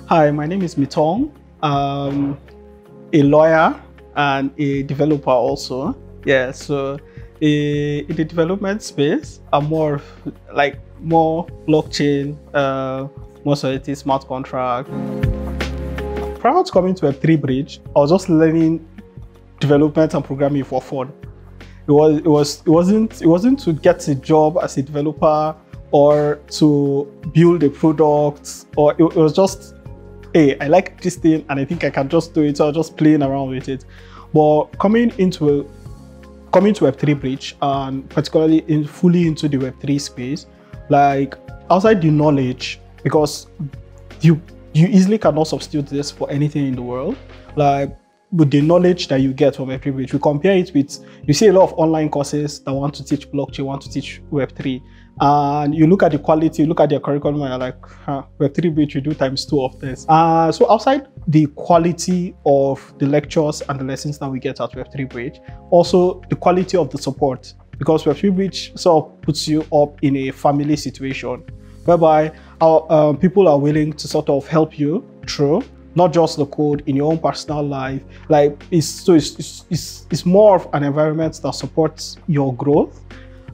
Hi, my name is Mitong. A lawyer and a developer also. Yeah, so in the development space, I'm more blockchain, more solidity, smart contract. Prior to coming to Web3Bridge, I was just learning development and programming for fun. It wasn't to get a job as a developer or to build a product, or it was just, hey, I like this thing and I think I can just do it, so I was just playing around with it. But coming to Web3Bridge and particularly fully into the Web3 space, like outside the knowledge, because you easily cannot substitute this for anything in the world. Like with the knowledge that you get from Web3Bridge, we compare it with, you see a lot of online courses that want to teach blockchain, want to teach Web3. And you look at the quality, you look at their curriculum, and you're like, Web3Bridge, we do ×2 of this. So outside the quality of the lectures and the lessons that we get at Web3Bridge, also the quality of the support, because Web3Bridge sort of puts you up in a family situation, whereby people are willing to sort of help you through, not just the code, in your own personal life. Like it's more of an environment that supports your growth.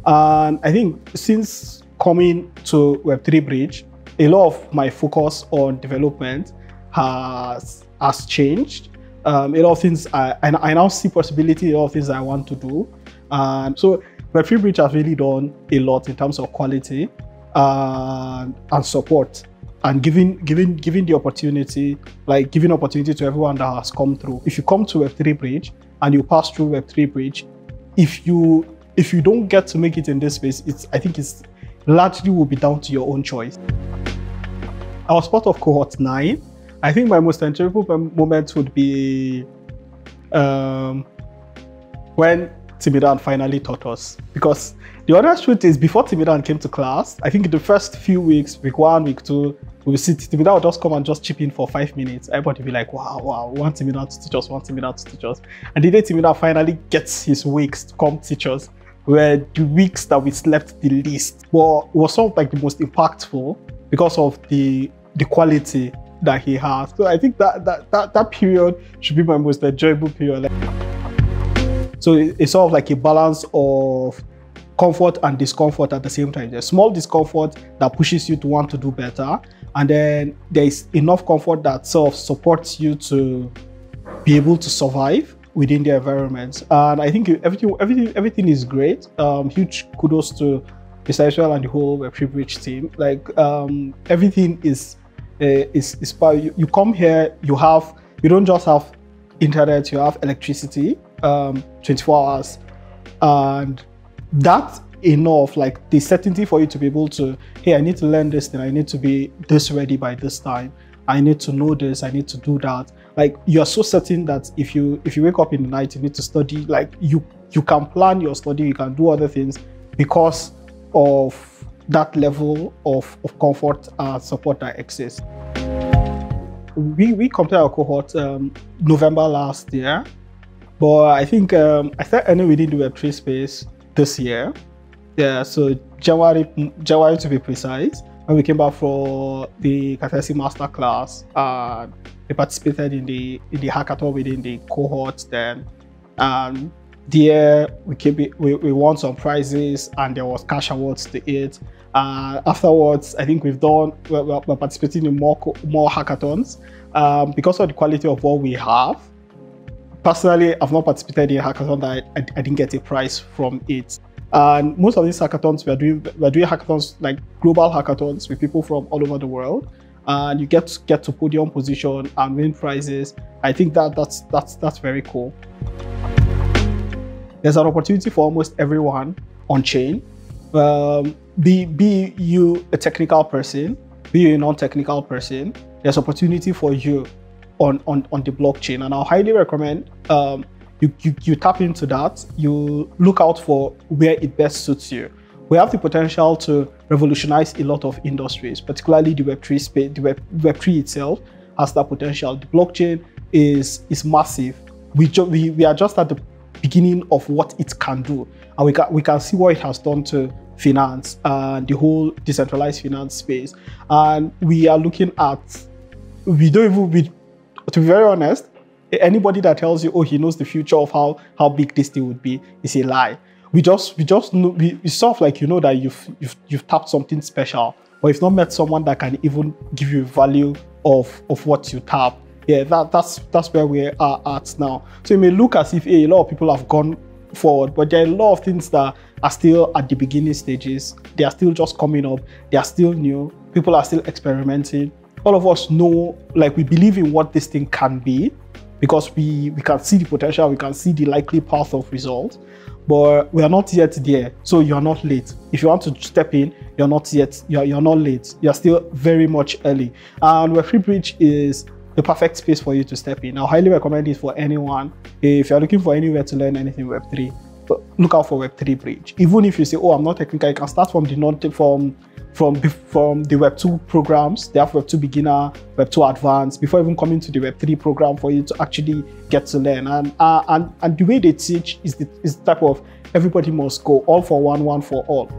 And I think since coming to Web3Bridge, a lot of my focus on development has changed. A lot of things I now see possibility, a lot of things I want to do. And so Web3Bridge has really done a lot in terms of quality and support, and giving the opportunity, like giving opportunity to everyone that has come through. If you come to Web3Bridge and you pass through Web3Bridge, if you don't get to make it in this space, I think it's largely will be down to your own choice. I was part of cohort 9. I think my most enjoyable moment would be when Timidan finally taught us. Because the honest truth is, before Timidan came to class, I think in the first few weeks, week 1, week 2, we would sit, Timidan would just come and just chip in for 5 minutes. Everybody would be like, wow, we want Timidan to teach us, want Timidan to teach us. And the day Timidan finally gets his weeks to come teach us were the weeks that we slept the least. But it was sort of like the most impactful because of the quality that he has. So I think that period should be my most enjoyable period. So it's sort of like a balance of comfort and discomfort at the same time. There's small discomfort that pushes you to want to do better, and then there's enough comfort that sort of supports you to be able to survive within the environment. And I think everything is great. Huge kudos to Mr. Israel and the whole Web3Bridge team. Like everything is you come here, you don't just have internet, you have electricity 24 hours, and that's enough. Like the certainty for you to be able to, hey, I need to learn this thing, I need to be this ready by this time, I need to know this, I need to do that. Like you're so certain that if you wake up in the night, you need to study, like you can plan your study, you can do other things because of that level of comfort and support that exists. We completed our cohort November last year, but I think I started earning within the Web3 space this year. Yeah, so January to be precise. When we came back for the Katesi Masterclass, we participated in the hackathon within the cohort then. There we won some prizes and there was cash awards to it. Afterwards, I think we're participating in more hackathons because of the quality of what we have. Personally, I've not participated in a hackathon that I didn't get a prize from it. And most of these hackathons, we're doing hackathons, like global hackathons with people from all over the world, and you get to podium position and win prizes. I think that's very cool. There's an opportunity for almost everyone on chain. Be you a technical person, be you a non-technical person, there's opportunity for you on the blockchain, and I highly recommend you tap into that. You look out for where it best suits you. We have the potential to revolutionize a lot of industries, particularly the Web3 space. The Web3 itself has that potential. The blockchain is massive. We are just at the beginning of what it can do, and we can see what it has done to finance and the whole decentralized finance space. And we are looking at we don't even, to be very honest, anybody that tells you, oh, he knows the future of how big this thing would be, is a lie. We just know, we sort of like, you know, that you've tapped something special, or you've not met someone that can even give you value of what you tap. Yeah, that's where we are at now. So it may look as if a lot of people have gone forward, but there are a lot of things that are still at the beginning stages. They are still just coming up. They are still new. People are still experimenting. All of us know, like, we believe in what this thing can be, because we can see the potential, we can see the likely path of results, but we are not yet there. So you are not late. If you want to step in, you're not yet, you're not late. You're still very much early. And Web3Bridge is the perfect space for you to step in. I highly recommend it for anyone. If you're looking for anywhere to learn anything Web3, but look out for Web3Bridge. Even if you say, oh, I'm not technical, you can start from the from the Web2 programs. They have Web2 beginner, Web2 advanced, before even coming to the Web3 program for you to actually get to learn. And the way they teach is the type of everybody must go, all for one for all.